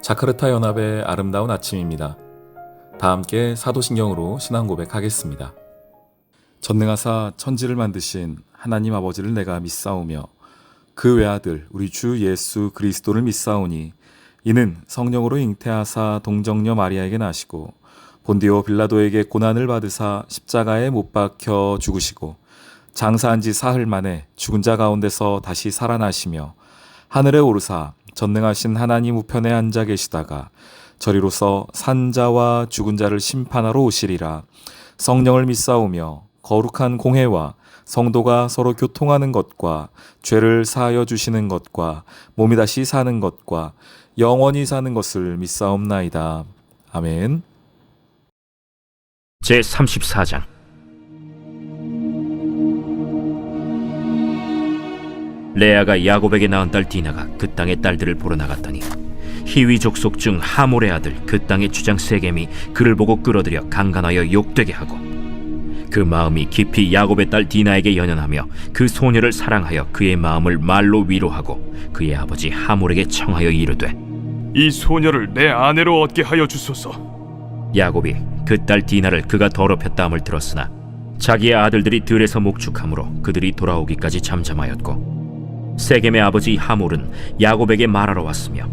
자카르타 연합의 아름다운 아침입니다. 다 함께 사도신경으로 신앙 고백하겠습니다. 전능하사 천지를 만드신 하나님 아버지를 내가 믿사오며 그 외아들 우리 주 예수 그리스도를 믿사오니 이는 성령으로 잉태하사 동정녀 마리아에게 나시고 본디오 빌라도에게 고난을 받으사 십자가에 못 박혀 죽으시고 장사한 지 사흘 만에 죽은 자 가운데서 다시 살아나시며 하늘에 오르사 전능하신 하나님 우편에 앉아 계시다가 저리로서 산자와 죽은 자를 심판하러 오시리라. 성령을 믿사오며 거룩한 공회와 성도가 서로 교통하는 것과 죄를 사하여 주시는 것과 몸이 다시 사는 것과 영원히 사는 것을 믿사옵나이다. 아멘. 제34장. 레아가 야곱에게 낳은 딸 디나가 그 땅의 딸들을 보러 나갔더니 히위 족속 중 하몰의 아들 그 땅의 주장 세겜이 그를 보고 끌어들여 강간하여 욕되게 하고 그 마음이 깊이 야곱의 딸 디나에게 연연하며 그 소녀를 사랑하여 그의 마음을 말로 위로하고 그의 아버지 하몰에게 청하여 이르되 이 소녀를 내 아내로 얻게 하여 주소서. 야곱이 그 딸 디나를 그가 더럽혔다 함을 들었으나 자기의 아들들이 들에서 목축함으로 그들이 돌아오기까지 잠잠하였고 세겜의 아버지 하몰은 야곱에게 말하러 왔으며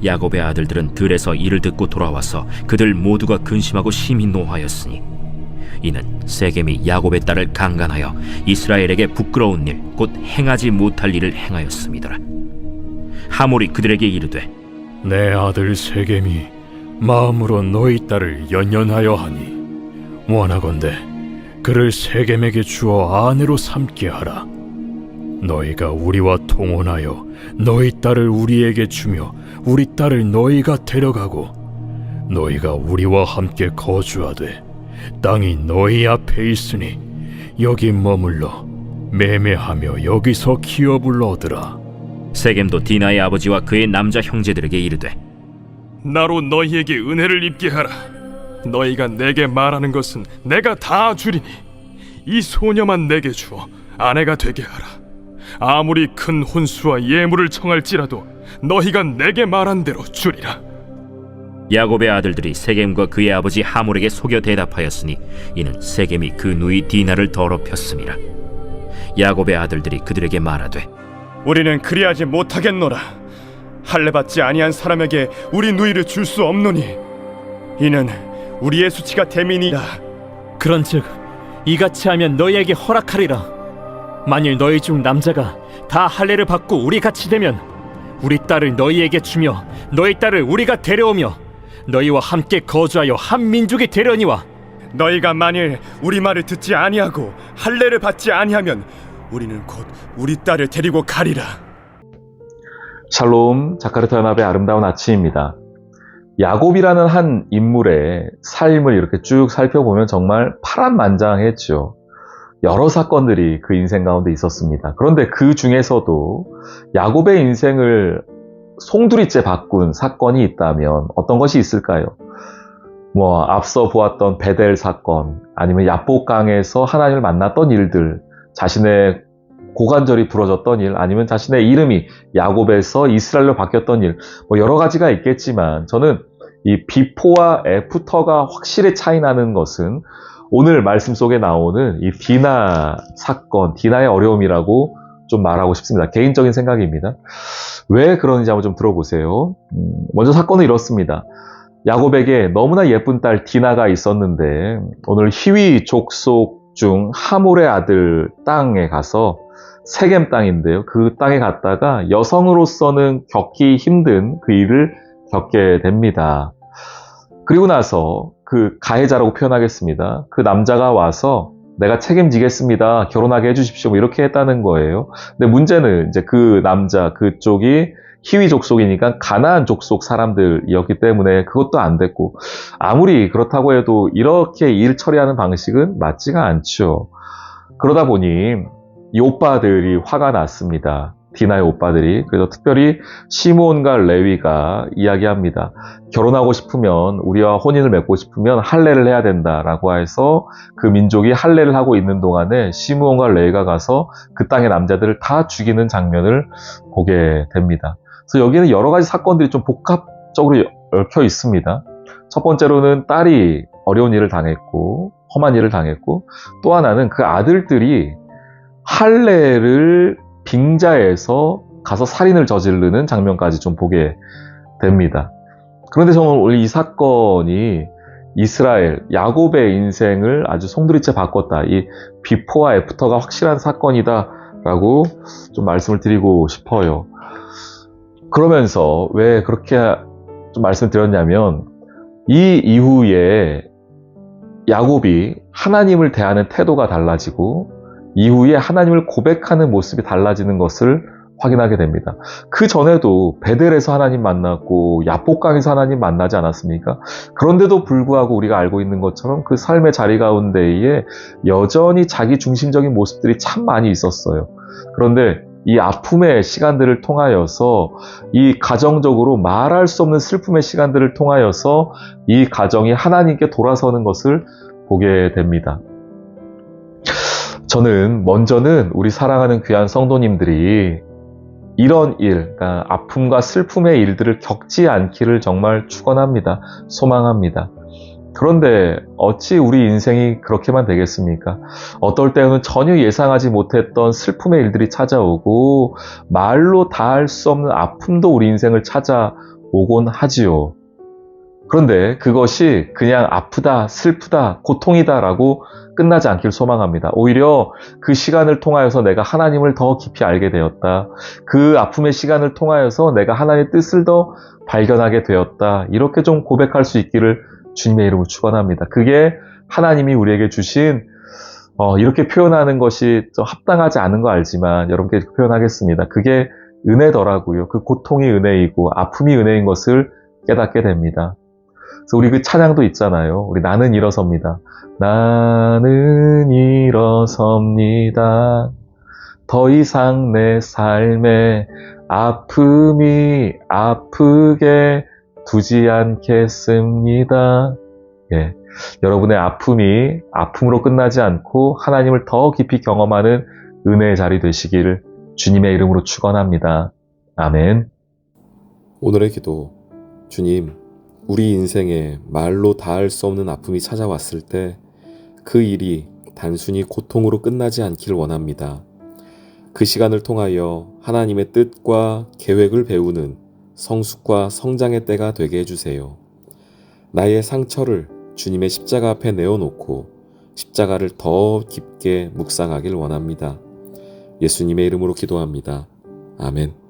야곱의 아들들은 들에서 이를 듣고 돌아와서 그들 모두가 근심하고 심히 노하였으니 이는 세겜이 야곱의 딸을 강간하여 이스라엘에게 부끄러운 일 곧 행하지 못할 일을 행하였음이더라. 하몰이 그들에게 이르되 내 아들 세겜이 마음으로 너희 딸을 연연하여 하니 원하건대 그를 세겜에게 주어 아내로 삼게 하라. 너희가 우리와 통혼하여 너희 딸을 우리에게 주며 우리 딸을 너희가 데려가고 너희가 우리와 함께 거주하되 땅이 너희 앞에 있으니 여기 머물러 매매하며 여기서 기업을 얻으라. 세겜도 디나의 아버지와 그의 남자 형제들에게 이르되 나로 너희에게 은혜를 입게 하라. 너희가 내게 말하는 것은 내가 다 주리니 이 소녀만 내게 주어 아내가 되게 하라. 아무리 큰 혼수와 예물을 청할지라도 너희가 내게 말한 대로 주리라. 야곱의 아들들이 세겜과 그의 아버지 하몰에게 속여 대답하였으니 이는 세겜이 그 누이 디나를 더럽혔음이라. 야곱의 아들들이 그들에게 말하되 우리는 그리하지 못하겠노라. 할례받지 아니한 사람에게 우리 누이를 줄 수 없노니 이는 우리의 수치가 됨이니라. 그런즉 이같이 하면 너희에게 허락하리라. 만일 너희 중 남자가 다 할례를 받고 우리 같이 되면 우리 딸을 너희에게 주며 너희 딸을 우리가 데려오며 너희와 함께 거주하여 한 민족이 되려니와 너희가 만일 우리 말을 듣지 아니하고 할례를 받지 아니하면 우리는 곧 우리 딸을 데리고 가리라. 샬롬, 자카르타 연합의 아름다운 아침입니다. 야곱이라는 한 인물의 삶을 이렇게 쭉 살펴보면 정말 파란만장했죠. 여러 사건들이 그 인생 가운데 있었습니다. 그런데 그 중에서도 야곱의 인생을 송두리째 바꾼 사건이 있다면 어떤 것이 있을까요? 앞서 보았던 베델 사건, 아니면 야복강에서 하나님을 만났던 일들, 자신의 고관절이 부러졌던 일, 아니면 자신의 이름이 야곱에서 이스라엘로 바뀌었던 일, 여러 가지가 있겠지만 저는 이 비포와 애프터가 확실히 차이 나는 것은 오늘 말씀 속에 나오는 이 디나 사건, 디나의 어려움이라고 좀 말하고 싶습니다. 개인적인 생각입니다. 왜 그런지 한번 좀 들어보세요. 먼저 사건은 이렇습니다. 야곱에게 너무나 예쁜 딸 디나가 있었는데 오늘 히위 족속 중 하몰의 아들 땅에 가서 세겜 땅인데요. 그 땅에 갔다가 여성으로서는 겪기 힘든 그 일을 겪게 됩니다. 그리고 나서 그 가해자라고 표현하겠습니다. 그 남자가 와서 내가 책임지겠습니다. 결혼하게 해주십시오. 이렇게 했다는 거예요. 근데 문제는 이제 그 남자 그쪽이 히위 족속이니까 가나안 족속 사람들이었기 때문에 그것도 안 됐고 아무리 그렇다고 해도 이렇게 일 처리하는 방식은 맞지가 않죠. 그러다 보니 이 오빠들이 화가 났습니다. 디나의 오빠들이. 그래서 특별히 시므온과 레위가 이야기합니다. 결혼하고 싶으면, 우리와 혼인을 맺고 싶으면 할례를 해야 된다라고 해서 그 민족이 할례를 하고 있는 동안에 시므온과 레위가 가서 그 땅의 남자들을 다 죽이는 장면을 보게 됩니다. 그래서 여기는 여러 가지 사건들이 좀 쪽으로 얽혀 있습니다. 첫 번째로는 딸이 어려운 일을 당했고 험한 일을 당했고, 또 하나는 그 아들들이 할례를 빙자해서 가서 살인을 저지르는 장면까지 좀 보게 됩니다. 그런데 저는 오늘 이 사건이 이스라엘, 야곱의 인생을 아주 송두리째 바꿨다. 이 비포와 애프터가 확실한 사건이다 라고 좀 말씀을 드리고 싶어요. 그러면서 왜 그렇게 좀 말씀을 드렸냐면, 이 이후에 야곱이 하나님을 대하는 태도가 달라지고 이후에 하나님을 고백하는 모습이 달라지는 것을 확인하게 됩니다. 그 전에도 베델에서 하나님 만났고 야복강에서 하나님 만나지 않았습니까? 그런데도 불구하고 우리가 알고 있는 것처럼 그 삶의 자리 가운데에 여전히 자기 중심적인 모습들이 참 많이 있었어요. 그런데 이 아픔의 시간들을 통하여서, 이 가정적으로 말할 수 없는 슬픔의 시간들을 통하여서 이 가정이 하나님께 돌아서는 것을 보게 됩니다. 저는 먼저는 우리 사랑하는 귀한 성도님들이 이런 일, 그러니까 아픔과 슬픔의 일들을 겪지 않기를 정말 축원합니다. 소망합니다. 그런데 어찌 우리 인생이 그렇게만 되겠습니까? 어떨 때는 전혀 예상하지 못했던 슬픔의 일들이 찾아오고 말로 다할 수 없는 아픔도 우리 인생을 찾아오곤 하지요. 그런데 그것이 그냥 아프다, 슬프다, 고통이다 라고 끝나지 않길 소망합니다. 오히려 그 시간을 통하여서 내가 하나님을 더 깊이 알게 되었다. 그 아픔의 시간을 통하여서 내가 하나님의 뜻을 더 발견하게 되었다. 이렇게 좀 고백할 수 있기를 주님의 이름으로 축원합니다. 그게 하나님이 우리에게 주신, 이렇게 표현하는 것이 좀 합당하지 않은 거 알지만 여러분께 표현하겠습니다. 그게 은혜더라고요. 그 고통이 은혜이고 아픔이 은혜인 것을 깨닫게 됩니다. 그래서 우리 그 찬양도 있잖아요. 우리 나는 일어섭니다. 나는 일어섭니다. 더 이상 내 삶에 아픔이 아프게 두지 않겠습니다. 예, 여러분의 아픔이 아픔으로 끝나지 않고 하나님을 더 깊이 경험하는 은혜의 자리 되시기를 주님의 이름으로 축원합니다. 아멘. 오늘의 기도. 주님, 우리 인생에 말로 다할 수 없는 아픔이 찾아왔을 때 그 일이 단순히 고통으로 끝나지 않기를 원합니다. 그 시간을 통하여 하나님의 뜻과 계획을 배우는 성숙과 성장의 때가 되게 해주세요. 나의 상처를 주님의 십자가 앞에 내어놓고 십자가를 더 깊게 묵상하길 원합니다. 예수님의 이름으로 기도합니다. 아멘.